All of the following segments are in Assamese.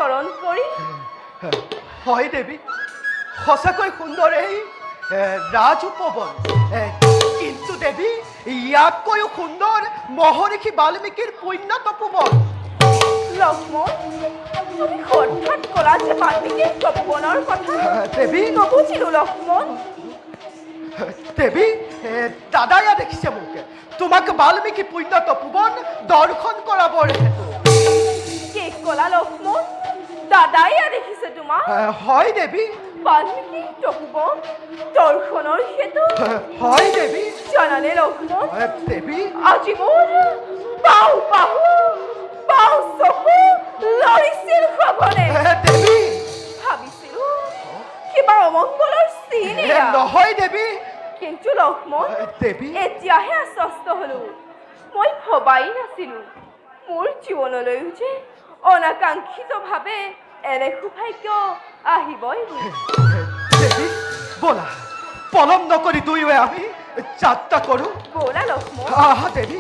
চৰণ পৰি। হয় দেৱী, সঁচাকৈ সুন্দৰ এই ৰাজ উপবন। কিন্তু দেৱী, ইয়াতকৈও সুন্দৰ মহৰ্ষি বাল্মীকিৰ পুণ্য তপোবন। লক্ষ্মণ, তুমি হঠাৎ ক'লা যে বাল্মীকিৰ তপোবনৰ কথা। দেৱী, নবুজিলো লক্ষ্মণ। দেৱী, দাদায়া দেখিছে মোক তোমাক বাল্মীকি পুণ্য তপোবন দৰ্শন কৰাবৰ হেতু। কি ক'লা লক্ষ্মণ? দাদাইয়া দেখিছে তোমাক? হয় দেৱী। বাল্মীকি তপোবন দৰ্শনৰ হেতু? হয় দেৱী। জানানে লক্ষ্মণ, দেৱী, আজি মোৰ বাহু চকু লৰিছিল সঘনে। দেৱী, ভাবিছিলো কিবা অমংগলৰ চিন এয়া। নহয় দেৱী। কিন্তু লক্ষ্মণ, দেৱী, এতিয়াহে আশ্বস্ত হলো। মই ভবাই নাছিলো মোৰ জীৱনলৈও যে অনাকাংক্ষিতভাৱে এনে সৌভাগ্য আহিবই। দেৱী, ব'লা পলম নকৰি দুয়োৱে আমি যাত্ৰা কৰো। ব'লা লক্ষ্মণ। আহা দেৱী।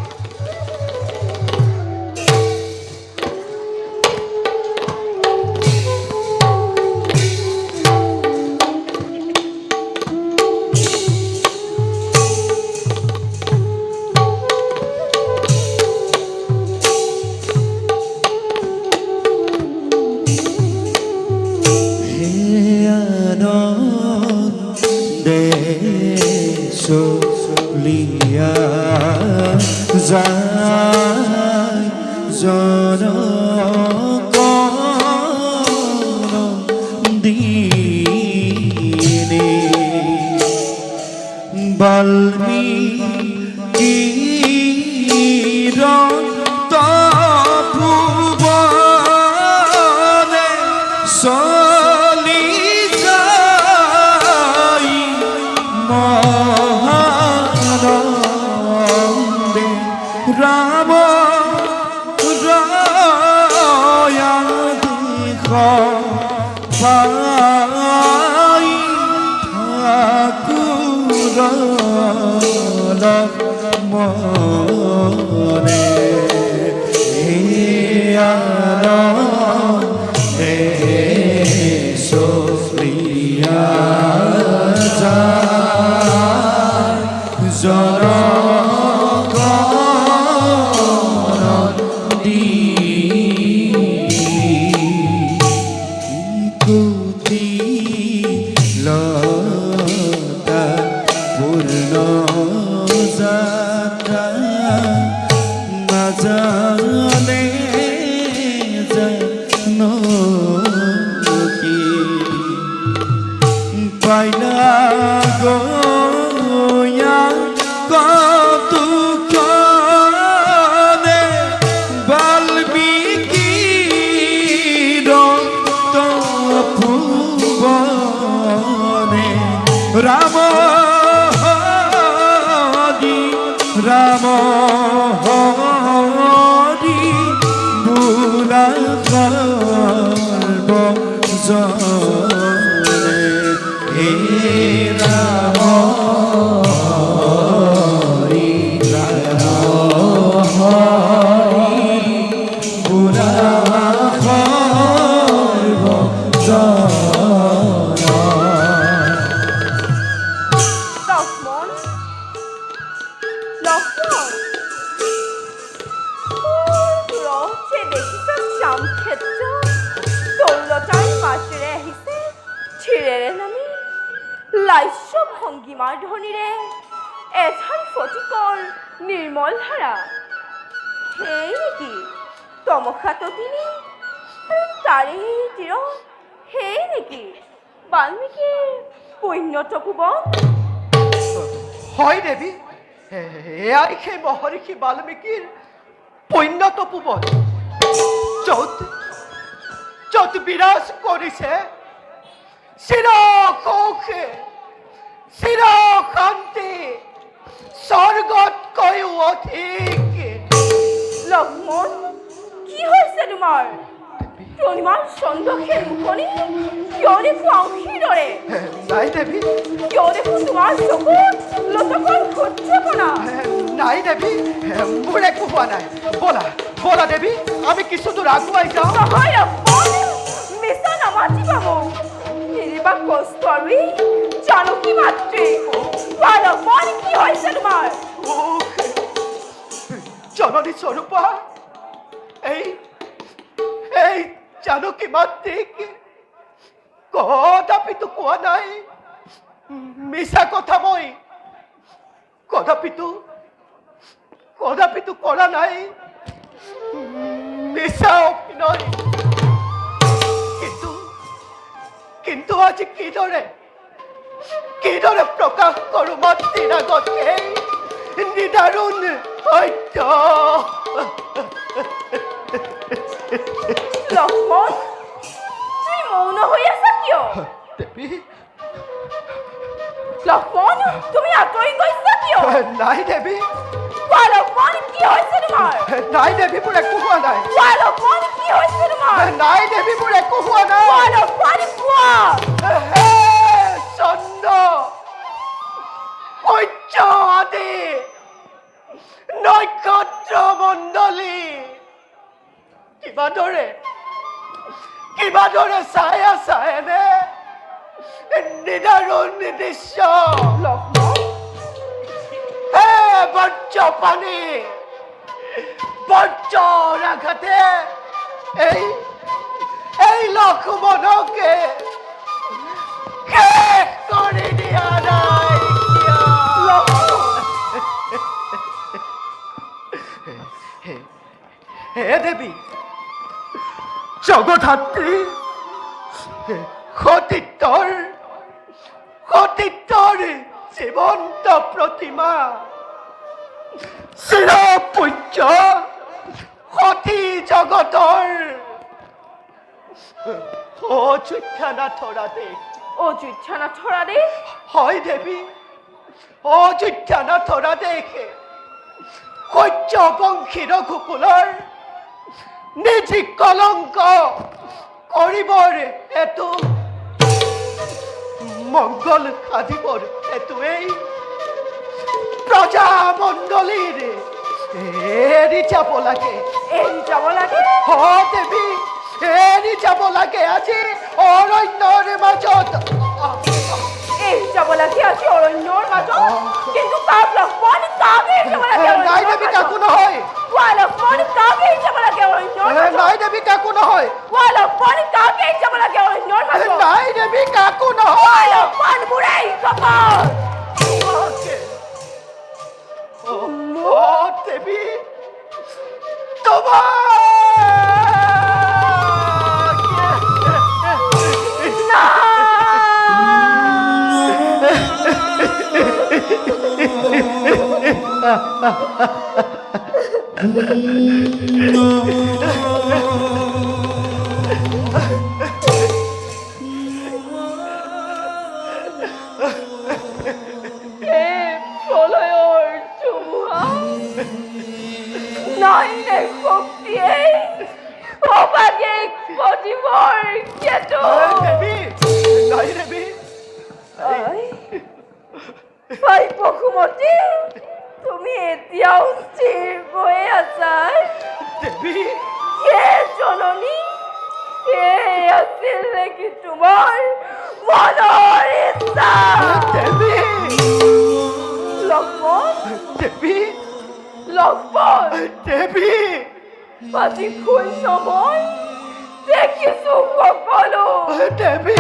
নিৰ্মল ধাৰা সেই নেকি তমসাততিনী? তাৰে তীৰ সেই নেকি বাল্মীকিৰ পুণ্য তপোবন? হয় দেৱী, এয়াই সেই মহৰ্ষি বাল্মীকিৰ পুণ্য তপোবন, য'ত বিৰাজ কৰিছে চিৰ সুখে চিৰ শান্তি স্বৰ্গতকৈও অধিক। লক্ষ্মণ, কি হৈছে তোমাৰ? ইমান চন্দ্ৰসেন মুখনি কিয় দেখো আউসীৰ দৰে? নাই দেৱী। কিয় দেখো তোমাৰ চকুত লতকৰ সূৰ্যকণা? নাই দেৱী, মোৰ একো হোৱা নাই। ব'লা ব'লা দেৱী, আমি কিছু দূৰ আগুৱাই যাওঁ। নহয় লক্ষ্মণ, কৌস্তৰী জানকী মাতৃ বালকমন কি হৈছে তোমাৰ জননী স্বৰূপা এই এই জানকী মাতৃক কদাপিতো কোৱা নাই মিছা কথা মই কদাপিতো কৰা নাই মিছা অভিনয় কিন্তু আজি কিদৰে প্ৰকাশ কৰোঁ মাতৃৰ আগত এই নিদাৰুণ সত্য লক্ষ্মণ তুমি মৌন হৈ আছা কিয় দেৱী লক্ষ্মণ তুমি আঁতৰি গৈছা কিয় নাই দেৱী লক্ষ্মণ কি হৈছে তোমাৰ নাই দেৱী মোৰ একো হোৱা নাই লক্ষ্মণ কি হৈছে তোমাৰ নাই দেৱী মোৰ একো হোৱা নাই লক্ষ্মণ কোৱা হে চন্দ্ৰ সূৰ্য আদি নক্ষত্ৰ মণ্ডলী কিবাদৰে চাই আছা এনে নিদাৰুণ দৃশ্য লক্ষ্মণ হে বজ্ৰ পানী বজ্ৰৰ আঘাতে এই লক্ষ্মণকে শেষ কৰি দিয়া নাই হে দেৱী জগধাত্ৰী সতীত্বৰ জীৱন্ত প্ৰতিমা চিৰপূজ্য সতী জগতৰ অযোধ্যানাথৰ আদেশ অযোধ্যানাথৰ আদেশ হয় দেৱী অযোধ্যানাথৰ আদেশে সূৰ্যবংশী ৰঘুকুলৰ নিজি কলংক কৰিবৰ হেতু মংগল সাধিবৰ হেতুৱেই প্ৰজামণ্ডলীৰ এৰি যাব লাগে দেৱী এৰি যাব লাগে আজি অৰণ্যৰ মাজত কিন্তু কাক লক্ষ্মণ কাক এৰি যাব লাগে নাই দেৱী কাকো নহয় লক্ষ্মণ কাক এৰি যাব লাগে অৰণ্যৰ নাই দেৱী কাকো নহয় লক্ষ্মণ কাক এৰি যাব লাগে অৰণ্যৰ মাজত নাই দেৱী কাকো নহয় লক্ষ্মণ মোৰে খবৰ দেৱী তোমাৰ নাই নে শক্তিয়ে অবাগে পজিবৰ কেতো দেৱী নাই দেৱী ভাই বসুমতী তুমি এতিয়াও স্থিৰ হৈ আছা দেৱী জননী আছিল নেকি তোমাৰ মনৰ ইচ্ছা দেৱী লক্ষ্মণ দেৱী লক্ষ্মণ দেৱী আজি শূন্য মই দেখিছো সকলো দেৱী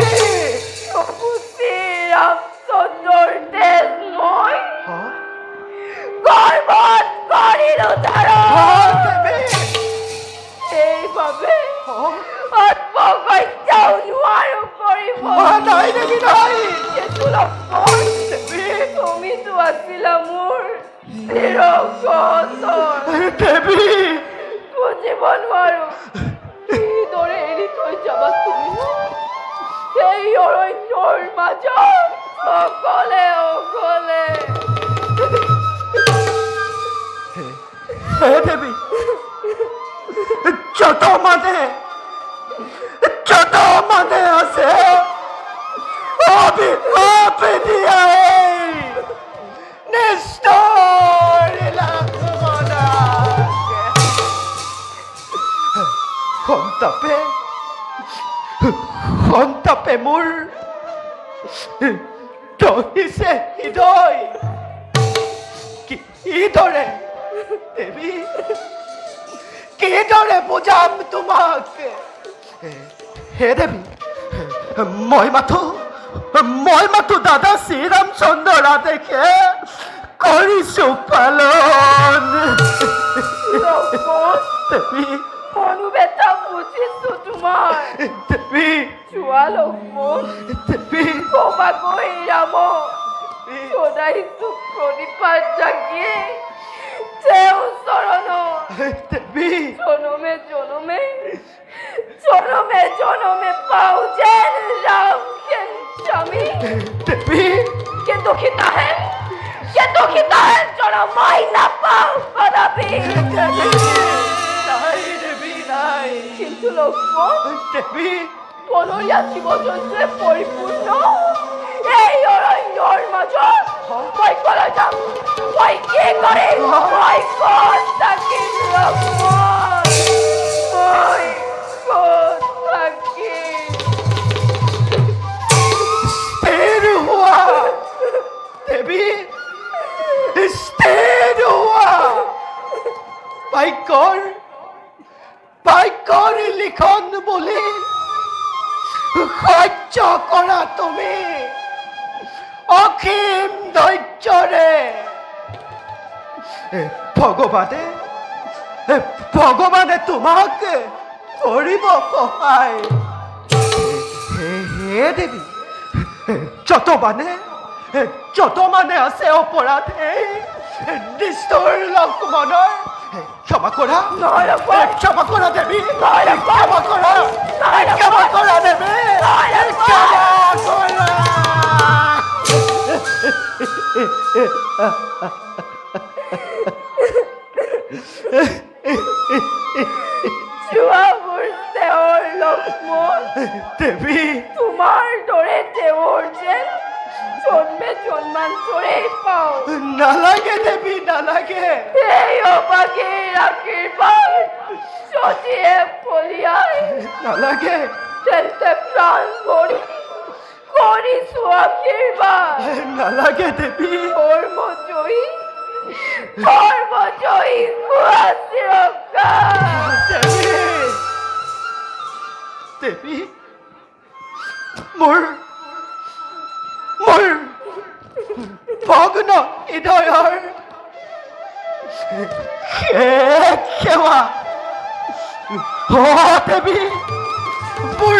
ৰামচন্দ্ৰৰ তেজ মই গৰ্ভত কৰিলো দেৱী সেইবাবে আত্মহত্যাও নোৱাৰো কৰিব নাই দেৱী নাই কিন্তু লক্ষ্মণ তুমিতো আছিলা মোৰ দেৱী বুজিব নোৱাৰো কিদৰে এৰি থৈ যাবা তুমি সেই অৰণ্যৰ মাজত অকলে দেৱী যত মানে আছে অভিশাপ দিয়া নিষ্ঠুৰ সন্তাপে মোৰ দহিছে হৃদয় কিদৰে দেৱী কিদৰে বুজাম তোমাক হে দেৱী মই মাথো দাদা শ্ৰীৰামচন্দ্ৰ ৰাধেকে কৰিছো পালন দেৱী অনুবেতা বুজিছো তোমাৰ দেৱী চোৱা লক্ষ্মণ দেৱী কবাকৈ ৰাম সদাইছো প্ৰণিপাত জাগিয়ে তেওঁ চৰণ দেৱী জনমে জনমে জনমে জনমে পাও যেন ৰাম কেন স্বামী দেৱী কিন্তু সীতাহেন জনমাই নাপাও কদাপি নাই দেৱী নাই কিন্তু লক্ষ্মণ দেৱী বনৰীয়া জীৱ-জন্তুৱে পৰিপূৰ্ণ এই অৰণ্যৰ মাজত মই কলৈ যাম মই কি কৰিম মই ক'ত থাকিম লক্ষ্মণ মই ক'ত থাকিম স্থিৰ হোৱা দেৱী স্থিৰ হোৱা বাক্যৰ লিখন বুলি সহ্য কৰা তুমি অসীম ধৈৰ্যৰে ভগৱানে তোমাক কৰিব সহায় হে দেৱী যত মানে আছে অপৰাধে নিষ্ঠুৰ লক্ষ্মণৰ ক্ষমা কৰা ক্ষমা কৰা দেৱী ক্ষমা কৰা দেৱী ক্ষমা চোৱা মোৰ তেওঁৰ লক্ষ্মণ দেৱী তোমাৰ দৰে তেওঁৰ যেন জন্মে জন্মান্তৰে পাওঁ নালাগে দেৱী নালাগে এই অবাগীৰ আশীৰ্বাদ যদিহে ফলিয়াই নালাগে তেন্তে প্ৰাণ ভৰি কৰিছো আশীৰ্বাদ নালাগে দেৱী কৰ্মজয়ী হোৱা চিৰকাল দেৱী মোৰ ভগ্ন হৃদয়ৰ সেৱা দেৱী মোৰ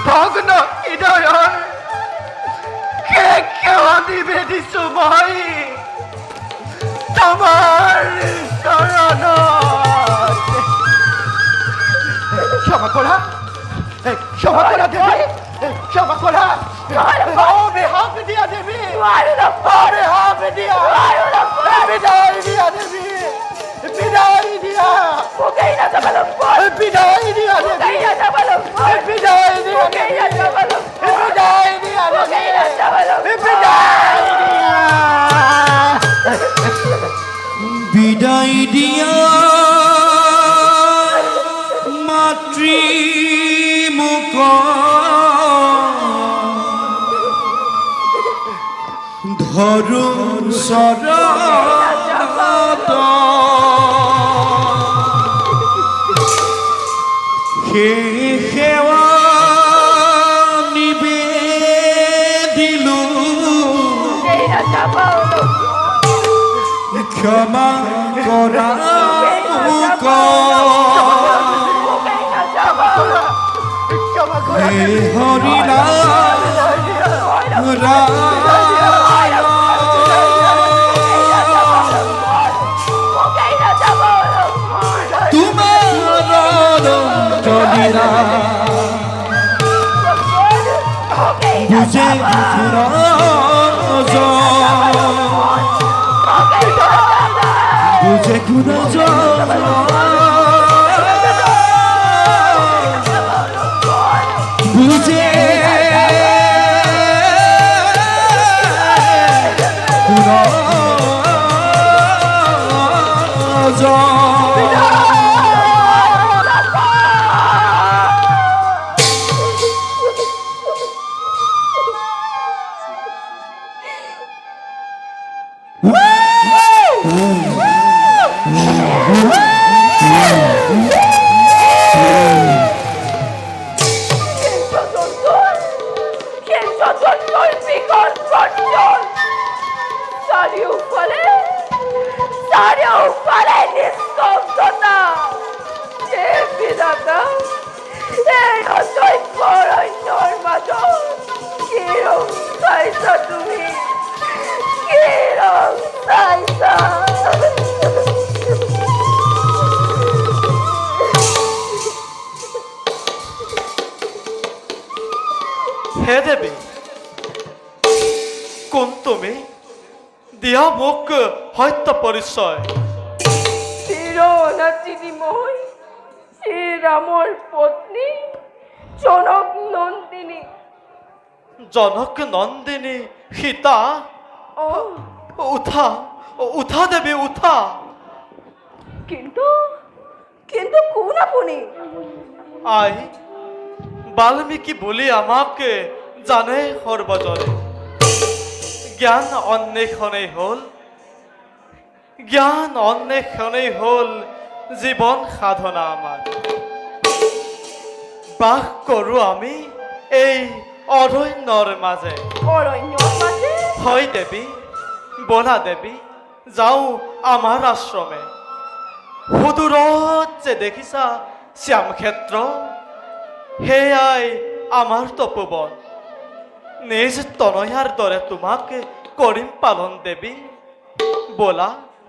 ভগ্ন হৃদয়ৰ সেৱা নিবেদিছো মই তোমাৰ চৰণত ক্ষমা কৰা দেৱী ক্ষমা কৰা বেহাপ দিয়া দেৱী বেহাপ দিয়া বিদায় দিয়া দেৱী বিদায় দিয়া বিদায় দিয়া দেৱী বিদায় দিয়া বিদায় দিয়া বিদায় দিয়া মাতৃ মুখ ধৰু চৰণত সেই সেৱা নিবেদিলো ক্ষমা কৰা মোক হে তোমাৰ চলিৰা বুজে বুঝে কুৰজ বুঝে কুৰজ হে দেবী, কোন তুমি? দিয়া মোক সত্য পৰিচয়। শ্ৰীৰনাথ দিদিময়, শ্ৰীৰামৰ পত্নী জনক নন্দিনী। জনক নন্দিনী সীতা? উঠা উঠা দেবী, উঠা। কিন্তু কিন্তু কোন আপুনি? আই বাল্মীকি বুলি আমাক জানে সৰ্বজনে। জ্ঞান অন্বেষণেই হ'ল, জ্ঞান অন্বেষণেই হ'ল জীৱন সাধনা আমাৰ। বাস কৰোঁ আমি এই অৰণ্যৰ মাজে। অৰণ্যৰ মাজে? হয় দেৱী, বলা দেৱী, যাওঁ আমাৰ আশ্ৰমে। সুদূৰত যে দেখিছা শ্যামক্ষেত্ৰ, সেয়াই আমাৰ তপোবন। নিজ তনয়াৰ দৰে তোমাক কৰিম পালন দেৱী, বলা।